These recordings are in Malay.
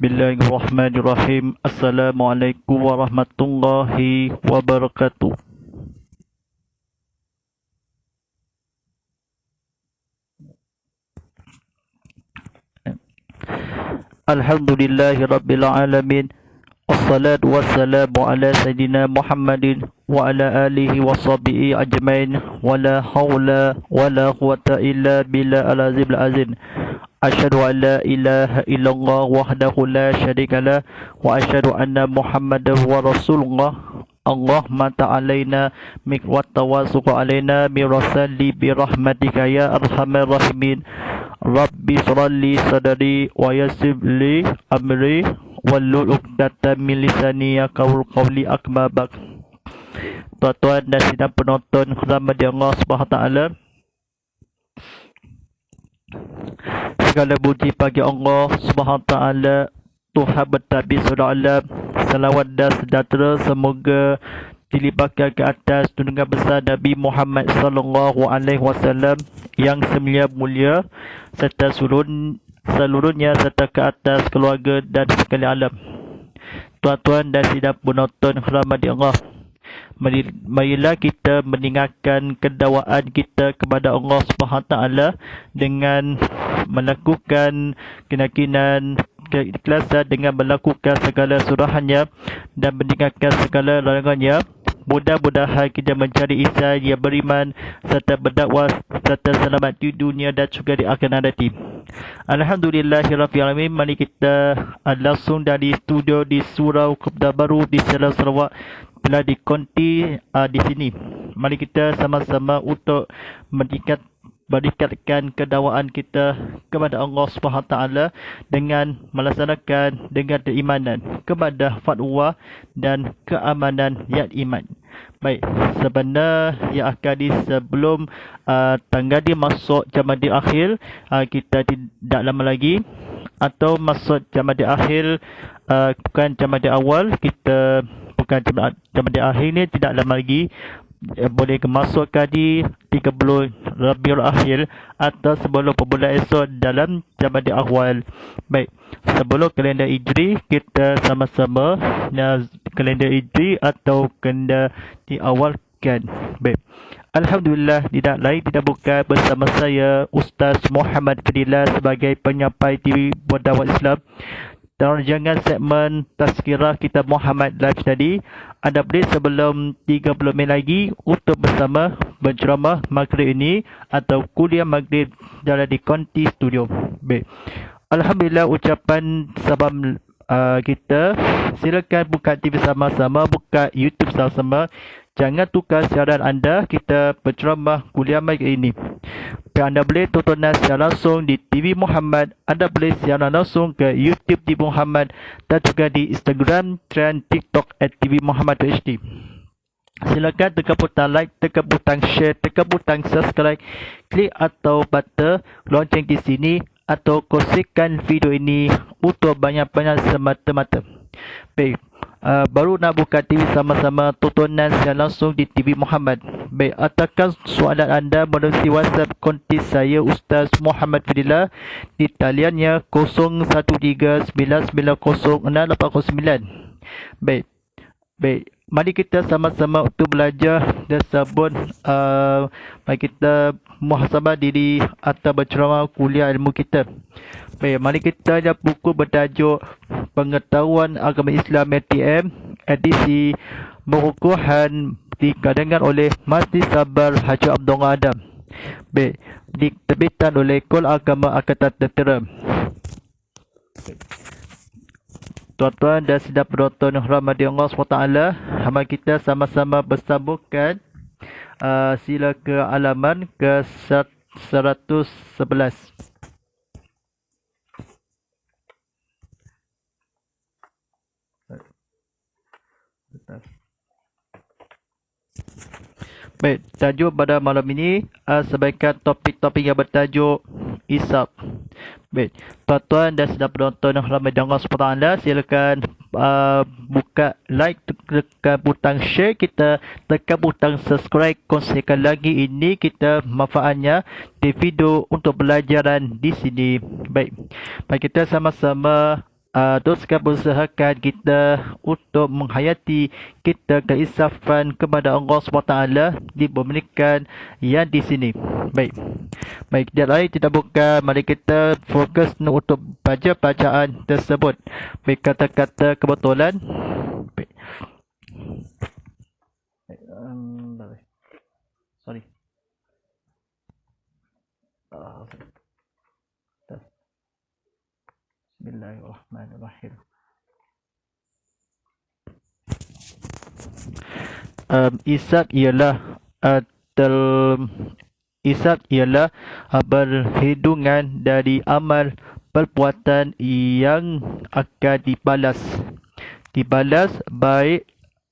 Bismillahirrahmanirrahim. Assalamualaikum warahmatullahi wabarakatuh. Alhamdulillahi rabbil alamin. Wassalatu wassalamu ala sayyidina Muhammadin wa ala alihi wa sahbihi ajmain. Wa la hawla wa la quwata illa billah al-azim al-azim. Asyhadu an la ilaha illallah wahdahu la syarika lah wa asyhadu anna Muhammadar wa rasulullah. Allahumma ta'alaina wa tawassuq alaina bi rasali bi rahmatika ya arhamar rahimin. Rabbi shrahli sadri wa yassir li amri wahlul 'uqdatam min lisani yafqahu qawli amma ba'd. Tuan-tuan dan sidang penonton rahmat Allah Subhanahu taala. Segala puji bagi Allah Subhanahu taala, Tuhan bertabis surah alam. Salawat dan sejahtera semoga dilimpahkan ke atas junjungan besar Nabi Muhammad sallallahu alaihi wasallam yang semulia-mulia serta seluruhnya serta ke atas keluarga dan sekalian alam. Tuan-tuan dan sidang penonton rahmati Allah, marilah kita meninggalkan kedakwaan kita kepada Allah Subhanahu taala dengan melakukan keyakinan, keikhlasan, dengan melakukan segala suruhannya dan meninggalkan segala larangannya. Mudah-mudahan kita mencari insan yang beriman serta berdakwah serta selamat di dunia dan juga di akhirat nanti. Alhamdulillahirabbil alamin. Mari kita langsung dari studio di Surau Kedah Baru di Selau Sarawak telah dikonti di sini. Mari kita sama-sama untuk meningkatkan kedakwaan kita kepada Allah Subhanahu taala dengan melaksanakan dengan keimanan kepada fatwa dan keamanan yang iman. Baik, sebenarnya yang akan sebelum tanggal dia masuk Jamadil Akhir, kita tidak lama lagi, atau masuk Jamadil Akhir, bukan Jamadil Awal, kita bukan Jamadil Akhir ni tidak lama lagi, boleh masukkan di 30 Rabiul Akhir atau sebelum perbulan esok dalam Jamadil Awal. Baik, sebelum kalender Hijri, kita sama-sama kalender Hijri atau kalender diawalkan. Baik, alhamdulillah, tidak lain tidak bukan bersama saya Ustaz Muhammad Fadilah sebagai penyampai TV berdakwah Islam. Rancangan segmen Tazkirah Kitab Muhammad Live tadi anda boleh sebelum 30 minit lagi untuk bersama berceramah maghrib ini atau kuliah maghrib dalam di Konti Studio. Baik, alhamdulillah, ucapan salam kita, silakan buka TV sama-sama, buka YouTube sama-sama. Jangan tukar siaran anda, kita berceramah kuliah maghrib ini. Anda boleh tonton secara langsung di TV Muhammad, anda boleh siaran langsung ke YouTube TV Muhammad dan juga di Instagram dan TikTok @TV Muhammad HD. Silakan tekan butang like, tekan butang share, tekan butang subscribe, klik atau button lonceng di sini atau kongsikan video ini untuk banyak-banyak semata-mata. Baik, baru nak buka TV sama-sama, tontonan secara langsung di TV Muhammad. Baik, atakan soalan anda melalui WhatsApp konti saya Ustaz Muhammad Fadilah di taliannya 0139906809. Baik, mari kita sama-sama untuk belajar dan sabun. Mari kita muhasabah diri atau berceramah kuliah ilmu kita. Baik, mari kita ada buku bertajuk Pengetahuan Agama Islam MTM edisi pengukuhan dikadangkan oleh Masjid Sabar Haji Abdullah Adam. Baik, diterbitan oleh Kol Agama Angkatan Tentera. Tuan-tuan dan sidang penonton rahmati Allah SWT, mari kita sama-sama bersambungkan. Sila ke halaman ke 111. Baik, tajuk pada malam ini sebaiknya topik-topik yang bertajuk Isap. Baik, tuan-tuan dan sedang penonton yang ramai dengan SWT, silakan buka like, tekan butang share kita, tekan butang subscribe, kongsikan lagi ini kita manfaatnya di video untuk pelajaran di sini. Baik, mari kita sama-sama teruskan berusahakan kita untuk menghayati kita keinsafan kepada Allah SWT diberikan yang di sini. Baik. Baik, tidak lain tidak bukan, mari kita fokus untuk baca bacaan tersebut. Baik, kata-kata kebetulan. Baik. Sorry. Bismillahirrahmanirrahim. Isab ialah Isab ialah berhidungan dari amal perbuatan yang akan dibalas baik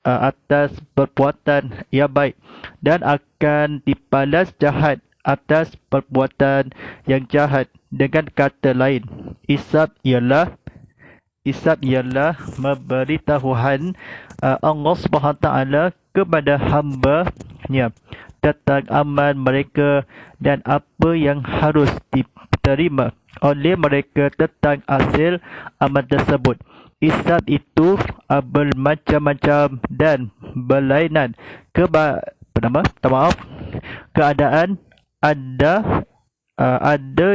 atas perbuatan yang baik, dan akan dibalas jahat atas perbuatan yang jahat. Dengan kata lain, Isab ialah memberitahuan Allah SWT kepada hamba-Nya tentang amal mereka dan apa yang harus diterima oleh mereka tentang hasil amal tersebut. Isab itu bermacam-macam dan berlainan. Keadaan ada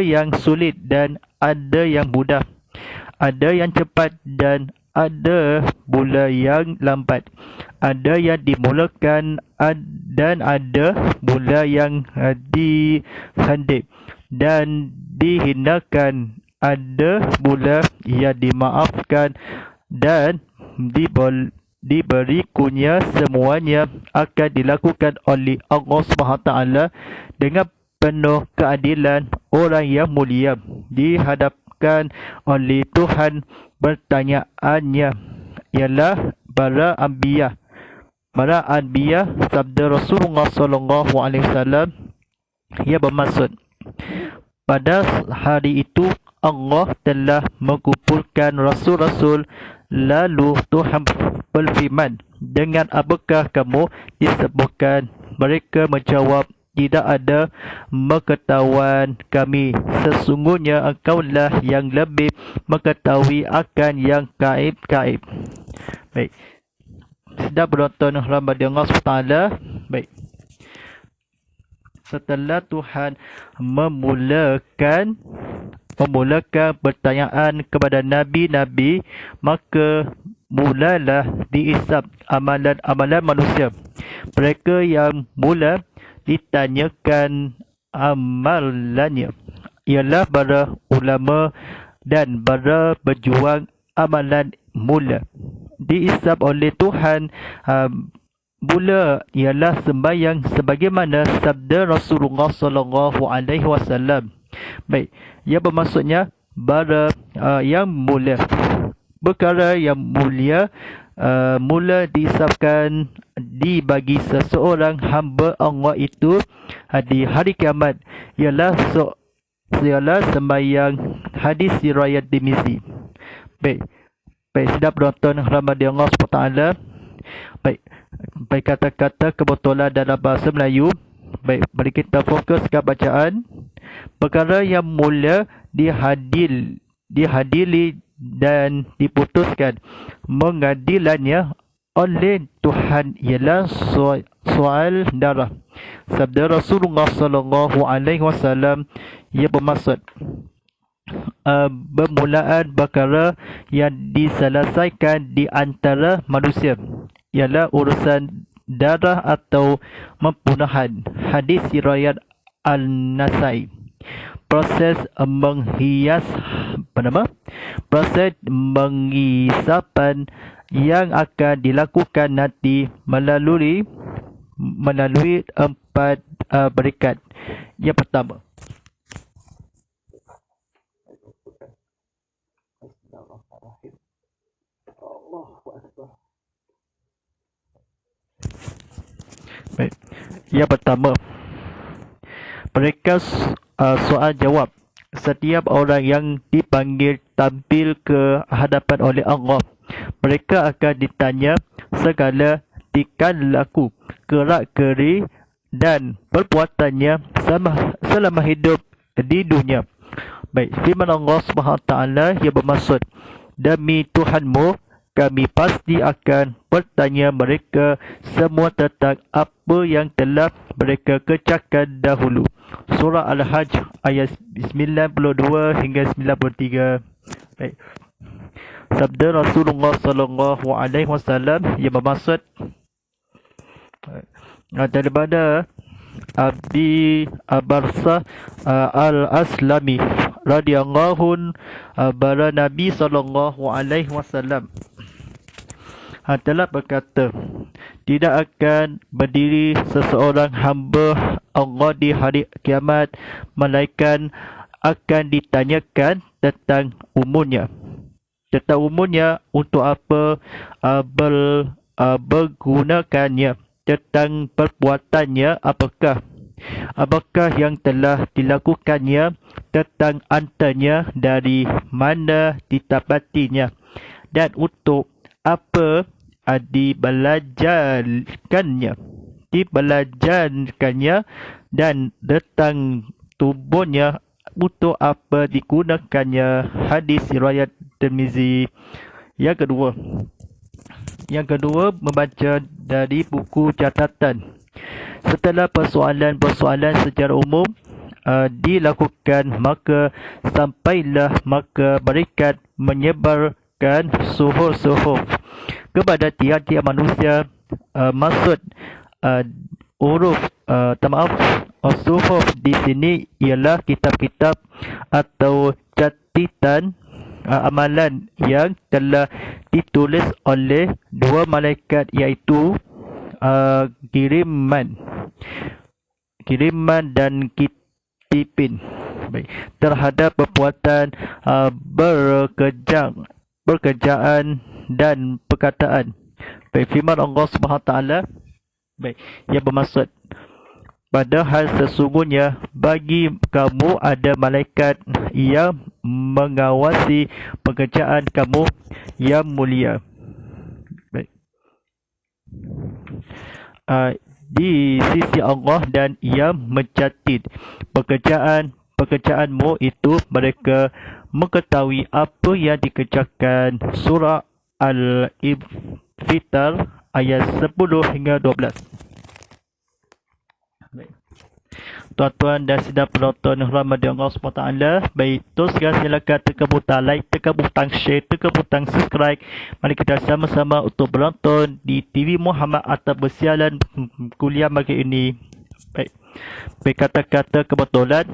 yang sulit dan ada yang mudah, ada yang cepat dan ada pula yang lambat, ada yang dimulakan dan ada pula yang dihendak dan dihinakan, ada pula yang dimaafkan dan diberi kurnia. Semuanya akan dilakukan oleh Allah SWT dengan penuh keadilan. Orang yang mulia dihadapkan oleh Tuhan, pertanyaannya ialah para anbiya. Sabda Rasulullah SAW ia bermaksud, pada hari itu Allah telah mengumpulkan rasul-rasul. Lalu Tuhan berfirman, dengan apakah kamu disebutkan? Mereka menjawab, tidak ada pengetahuan kami. Sesungguhnya engkaulah yang lebih mengetahui akan yang gaib-gaib. Baik. Sedang penonton rahmat Allah SWT. Baik. Setelah Tuhan memulakan pertanyaan kepada nabi-nabi, maka mulalah dihisab amalan manusia. Mereka yang mula ditanyakan amalannya ialah para ulama dan para berjuang amalan mula. Dihisab oleh Tuhan mula ialah sembahyang, sebagaimana sabda Rasulullah SAW. Baik, ia bermaksudnya bara yang mulia. Perkara yang mulia mula dihisabkan dibagi seseorang hamba Allah itu di hari kiamat ialah sembahyang. Hadis riwayat Tirmizi. Baik, sedap penonton rahmat Allah SWT. Baik, kata-kata kebetulan dalam bahasa Melayu. Baik, mari kita fokus ke bacaan. Perkara yang mulia dihadiri dan diputuskan pengadilannya oleh Tuhan ialah soal darah. Sabda Rasulullah SAW ia bermaksud bermulaan perkara yang diselesaikan di antara manusia ialah urusan darah atau pembunuhan. Hadis riwayat Al-Nasai. Proses menghisapan yang akan dilakukan nanti melalui 4 berikat. Yang pertama, mereka soal jawab. Setiap orang yang dipanggil tampil ke hadapan oleh Allah. Mereka akan ditanya segala tingkah laku, gerak-geri dan perbuatannya selama hidup di dunia. Baik, firman Allah SWT yang bermaksud, demi Tuhanmu, kami pasti akan bertanya mereka semua tentang apa yang telah mereka kerjakan dahulu. Surah Al-Hajj ayat 92 hingga 93. Baik. Sabda Rasulullah sallallahu alaihi wasallam yang bermaksud daripada Abi Abarsah Al-Aslami radhiyallahu bara Nabi sallallahu alaihi wasallam telah berkata, tidak akan berdiri seseorang hamba Allah di hari kiamat melainkan akan ditanyakan tentang umurnya. Tentang umurnya, untuk apa bergunakannya, tentang perbuatannya apakah yang telah dilakukannya, tentang antanya, dari mana didapatinya, dan untuk apa dibelajarkannya, dan tentang tubuhnya untuk apa digunakannya. Hadis riwayat Tirmizi. Yang kedua, membaca dari buku catatan. Setelah persoalan secara umum dilakukan, maka sampailah mereka menyebarkan suhuf kepada tiap-tiap manusia. Maksud suhuf di sini ialah kitab-kitab atau catatan amalan yang telah ditulis oleh dua malaikat, iaitu kiriman dan kitipin, terhadap perbuatan pekerjaan dan perkataan. Firman Allah SWT yang bermaksud, padahal sesungguhnya bagi kamu ada malaikat yang mengawasi pekerjaan kamu yang mulia. Di sisi Allah, dan ia mencatat pekerjaanmu itu. Mereka mengetahui apa yang dikerjakan. Surah Al-Infitar ayat 10 hingga 12. Tuan-tuan dan sidang penonton yang rahmati Allah SWT, baik, teruskan silakan tekan butang like, tekan butang share, tekan butang subscribe. Mari kita sama-sama untuk menonton di TV Muhammad atau bersiaran kuliah pagi ini. Baik, kata-kata kebetulan,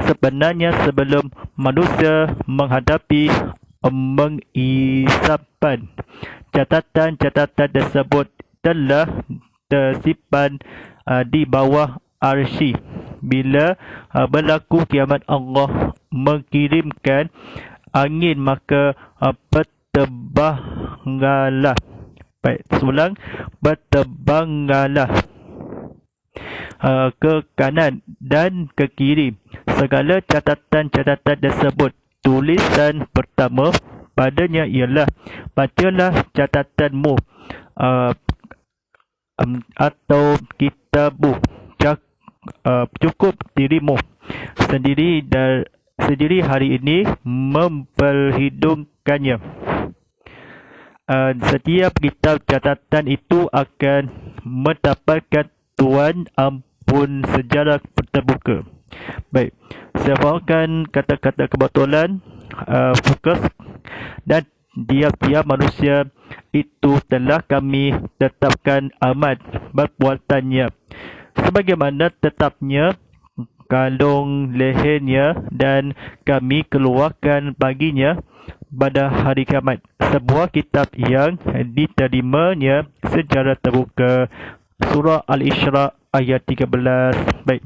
sebenarnya sebelum manusia menghadapi mengisapkan, catatan-catatan tersebut telah tersimpan di bawah arsy. Bila berlaku kiamat, Allah mengirimkan angin, maka berterbanglah. Berterbanglah ke kanan dan ke kiri segala catatan-catatan tersebut. Tulisan pertama padanya ialah, bacalah catatanmu atau kitabmu, cukup dirimu sendiri hari ini memperhitungkannya. Setiap kitab catatan itu akan mendapatkan tuan ampun secara terbuka. Baik, saya fahamkan kata-kata kebetulan, fokus, dan tiap-tiap manusia itu telah kami tetapkan amat perbuatannya, sebagaimana tetapnya kalung lehernya, dan kami keluarkan baginya pada hari kiamat sebuah kitab yang diterimanya secara terbuka. Surah Al-Isra ayat 13. Baik,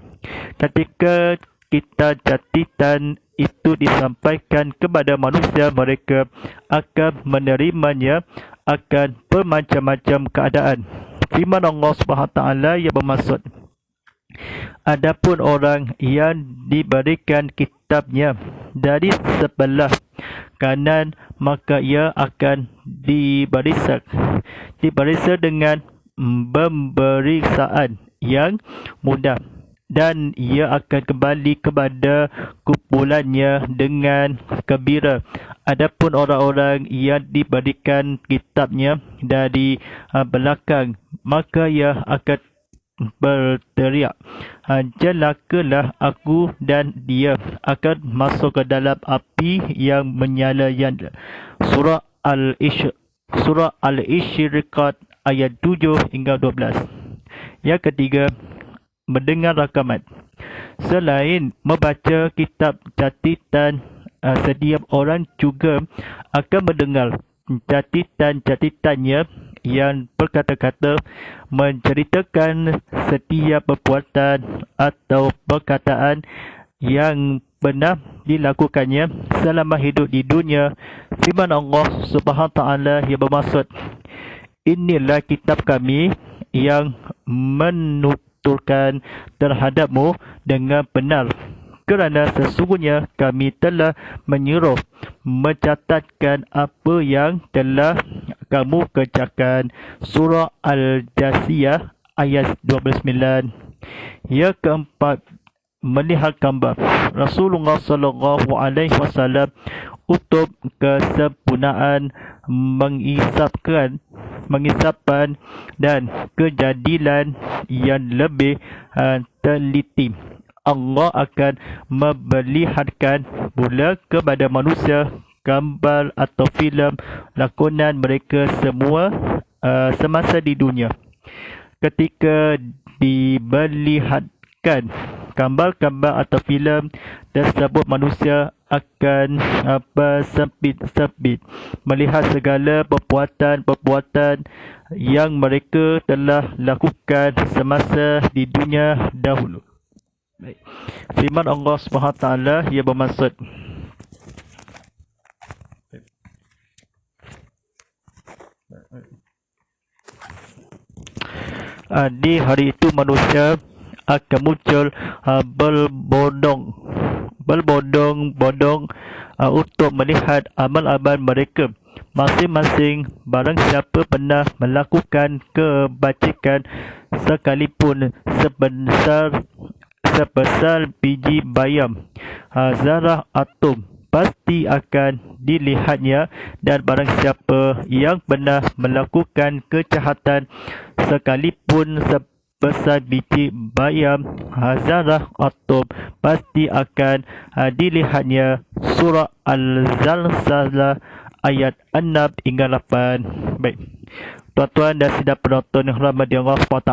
ketika kitab catatan itu disampaikan kepada manusia, mereka akan menerimanya akan bermacam-macam keadaan. Firman Allah SWT yang bermaksud, adapun orang yang diberikan kitabnya dari sebelah kanan, maka ia akan dibariskan dengan pemberiksaan yang mudah. dan ia akan kembali kepada kumpulannya dengan gembira. Adapun orang-orang yang diberikan kitabnya dari belakang, maka ia akan berteriak, celakalah aku, dan dia akan masuk ke dalam api yang menyala-nyala. Surah Al-Isyriqat ayat 7 hingga 12. Yang ketiga, mendengar rakaman. Selain membaca kitab catatan, setiap orang juga akan mendengar catatan-catatannya yang berkata-kata menceritakan setiap perbuatan atau perkataan yang pernah dilakukannya selama hidup di dunia. Firman Allah Subhanahu Taala yang bermaksud, inilah kitab kami yang menuturkan terhadapmu dengan benar, kerana sesungguhnya kami telah menyuruh mencatatkan apa yang telah kamu kerjakan. Surah Al-Jasiyah ayat 29. Yang keempat, melihat gambar. Rasulullah SAW untuk kesempurnaan mengisapkan dan kejadilan yang lebih teliti, Allah akan memperlihatkan pula kepada manusia gambar atau filem lakonan mereka semua semasa di dunia. Ketika diperlihatkan gambar-gambar atau filem tersebut, manusia akan bersempit-sempit melihat segala perbuatan-perbuatan yang mereka telah lakukan semasa di dunia dahulu. Baik. Firman Allah SWT ia bermaksud, di hari itu manusia akan muncul berbondong-bondong untuk melihat amal-amal mereka masing-masing. Barang siapa pernah melakukan kebajikan sekalipun sebesar biji bayam, zarah atom, pasti akan dilihatnya. Dan barang siapa yang pernah melakukan kejahatan sekalipun sebesar biji bayam, zarah atom, pasti akan dilihatnya. Surah Al-Zalzalah ayat 6 hingga 8. Baik, tuan-tuan dan sidang penonton yang hormati Allah SWT,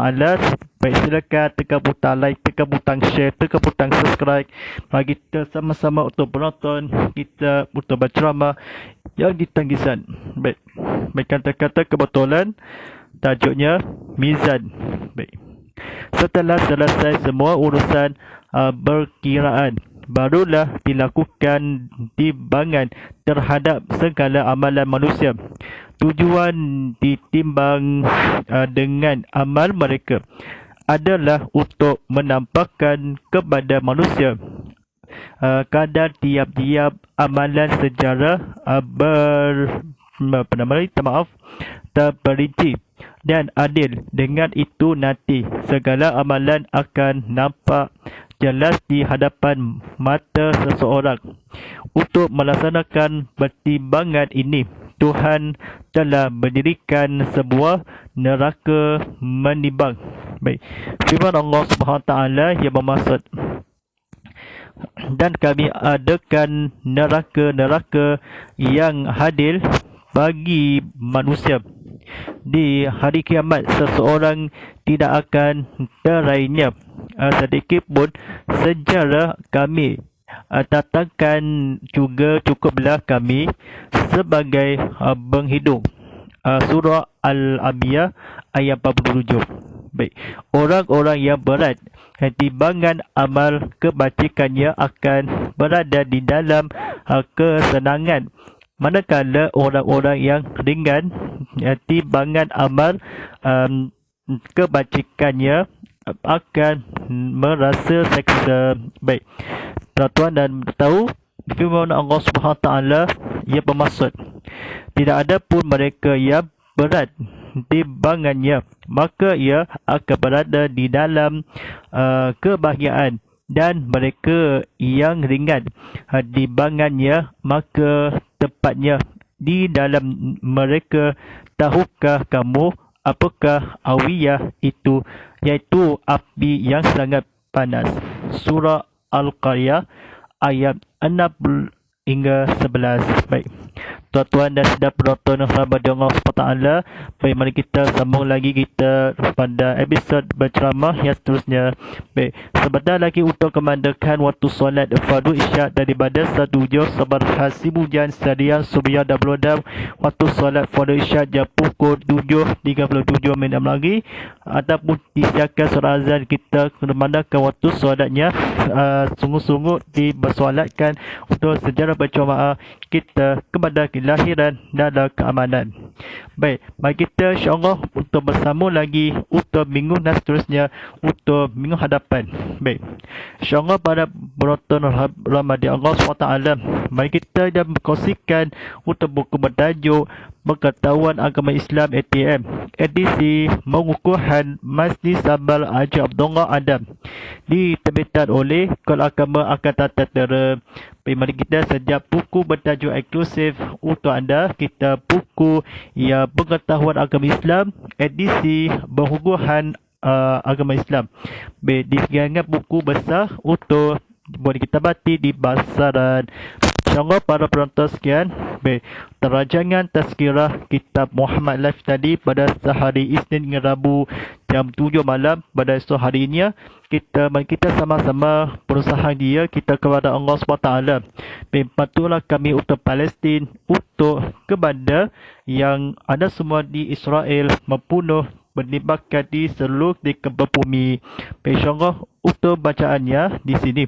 baik, silakan tekan butang like, tekan butang share, tekan butang subscribe. Mari kita sama-sama untuk penonton kita untuk berceramah yang ditanggisan. Baik, kata-kata kebetulan, tajuknya Mizan. Baik, setelah selesai semua urusan berkiraan, barulah dilakukan timbangan terhadap segala amalan manusia. Tujuan ditimbang dengan amal mereka adalah untuk menampakkan kepada manusia kadar tiap-tiap amalan secara terperinci dan adil. Dengan itu nanti segala amalan akan nampak jelas di hadapan mata seseorang. Untuk melaksanakan pertimbangan ini, Tuhan telah mendirikan sebuah neraka menimbang. Baik, firman Allah SWT yang bermaksud, dan kami adakan neraka-neraka yang adil bagi manusia. Di hari kiamat, seseorang tidak akan terainya sedikit pun sejarah kami datangkan juga cukuplah kami sebagai penghidung. Surah Al-Anbiya ayat 47. Baik, orang-orang yang berat timbangan amal kebajikannya akan berada di dalam kesenangan, manakala orang-orang yang ringan timbangan amal kebajikannya akan merasa seksa. Baik, tuan-tuan dan tahu, firman Allah SWT ia bermaksud, tidak ada pun mereka yang berat timbangannya, maka ia akan berada di dalam kebahagiaan. Dan mereka yang ringan timbangannya, maka tepatnya di dalam mereka. Tahukah kamu apakah awiyah itu? Iaitu api yang sangat panas. Surah Al-Qaryah ayat 6 hingga 11. Baik, tuan-tuan dan saudara-saudara rahmati Allah SWT. Baik, mari kita sambung lagi kita pada episod berceramah yang seterusnya. Baik, sebentar lagi untuk kemandakan waktu solat fardu isyak daripada 1 juz sabar hasibujan sadian subyah dan belodam. Waktu solat fardu isyak jam pukul 7.37 lagi, ataupun disiapkan surah azan kita kemandakan waktu solatnya. Sungguh-sungguh dibersolatkan untuk sejarah berjemaah kita kepada kelahiran dan keamanan. Baik, mari kita insya-Allah untuk bersama lagi untuk minggu dan seterusnya, untuk minggu hadapan. Baik, insya-Allah pada penonton rahmati Allah SWT, mari kita dah berkongsikan untuk buku bertajuk Pengetahuan Agama Islam ATM, edisi pengukuhan Majlis Sabar Haji Abdullah Adam, diterbitkan oleh Sekolah Agama Angkatan Tentera. Mari kita sejak buku bertajuk eksklusif untuk anda, kita buku ya Pengetahuan Agama Islam edisi pengukuhan agama Islam. Disediakan buku besar untuk boleh kita batik di pasaran. InsyaAllah para penonton sekian, terajangan tazkirah kitab Muhammad Live tadi pada sehari Isnin hingga Rabu jam 7 malam pada esok hari ini. Mari kita sama-sama berusaha dia kita kepada Allah SWT. Patulah kami untuk Palestin, untuk kepada yang ada semua di Israel membunuh, menimbakan di seluruh di bumi. InsyaAllah untuk bacaannya di sini.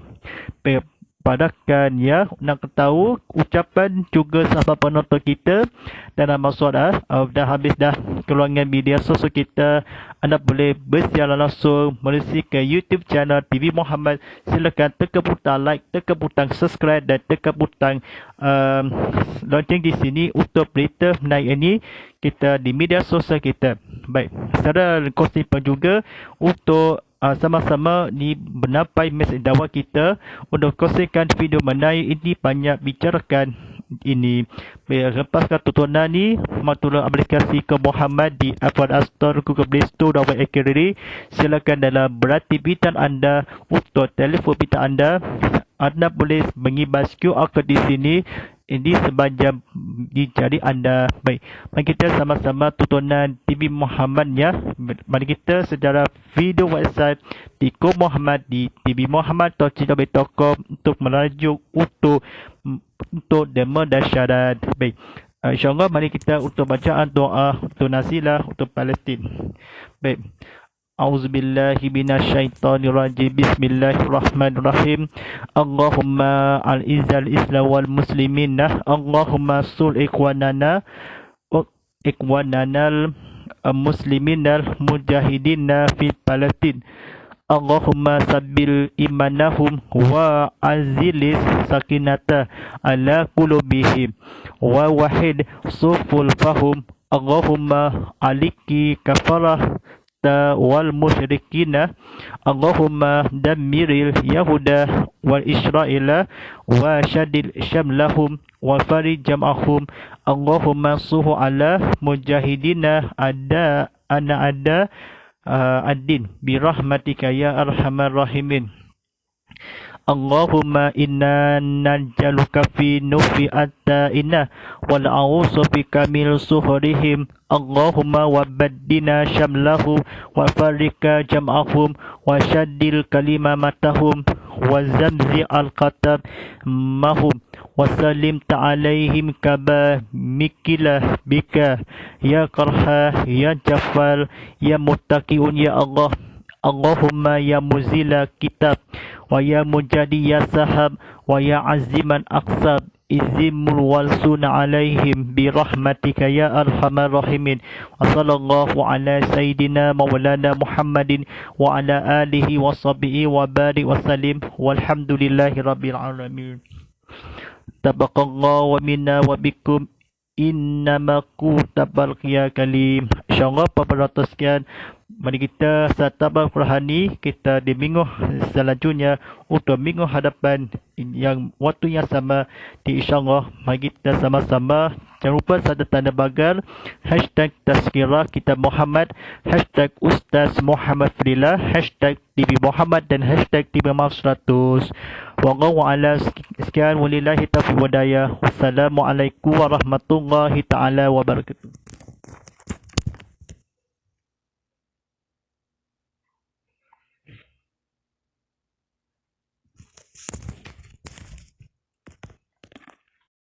Padakan ya, nak tahu ucapan juga sahabat penonton kita dalam maksud dah habis dah keluaran media sosial kita. Anda boleh bersiaran langsung melalui ke YouTube channel TV Muhammad. Silakan tekan butang like, tekan butang subscribe dan tekan butang lonceng di sini untuk berita menaik ini kita di media sosial kita. Baik, secara kongsi juga untuk sama-sama ni menampai mesej dakwah kita untuk kongsikan video menaik ini banyak bicarakan ini. Lepaskan tontonan ni, matulah aplikasi ke Muhammad di Apple App Store, Google Play Store dan Web. Silakan dalam beraktivitas anda untuk telefon pintar anda boleh mengibas QR code di sini. Ini sepanjang di jari anda. Baik, mari kita sama-sama tontonan TV Muhammad ya. Mari kita secara video website di Ko Muhammad di tvmuhammad.com untuk merajuk untuk demo dan syarat. Baik, insyaAllah mari kita untuk bacaan doa untuk nasilah untuk Palestin. Baik, A'udzubillahi minasyaitonirrajim. Bismillahirrahmanirrahim. Allahumma al-izzal islam wal muslimin. Allahumma sul ikhwanana ikwananal musliminal mujahidina fi Palestin. Allahumma sabbil imanahum wa azilis sakinata ala qulubihim wa wahid suful fahum. Allahumma aliki kafarah wal musyrikina. Allahumma dammiril yahuda wal israila wa syadil syamlahum wa farij jam'ahum. Allahumma suhu ala mujahidina ada ad-din birahmatika ya arhamar rahimin. Allahumma inna najaluka fi nufi attaina wal a'usu bika min suhrihim. Allahumma wabaddina syamlahu wa farrika jam'ahum wa syaddil kalimatahum wa zamzi al-qatab mahum wa salim ta'alaihim kaba mikilah bika ya karha ya jafal ya muttaqiun ya Allah. Allahumma ya muzila kitab wa ya mujadi ya sahab wa ya aziman aqsab izimul walsuna alaihim birahmatika ya arhamar rahimin. Wa sallallahu ala sayyidina maulana Muhammadin wa ala alihi wa sahbihi wa barik wa salim walhamdulillahi rabbil alamin. Tabaqallahu wa minna wa bikum innama kutabal qiyam kalim. InsyaAllah beberapa sekian. Mari kita satabah rohani kita di minggu selanjutnya untuk minggu hadapan yang waktu yang sama di insyaAllah. Mari kita sama-sama jangan lupa ada tanda bagar #tazkirah kitab Muhammad, #Ustaz Muhammad Fadilah, #TV Muhammad dan #TV Maaf 100. Wallahu a'lam. Sekian, walillahi taufiq wa hidayah. Wassalamualaikum warahmatullahi taala wabarakatuh.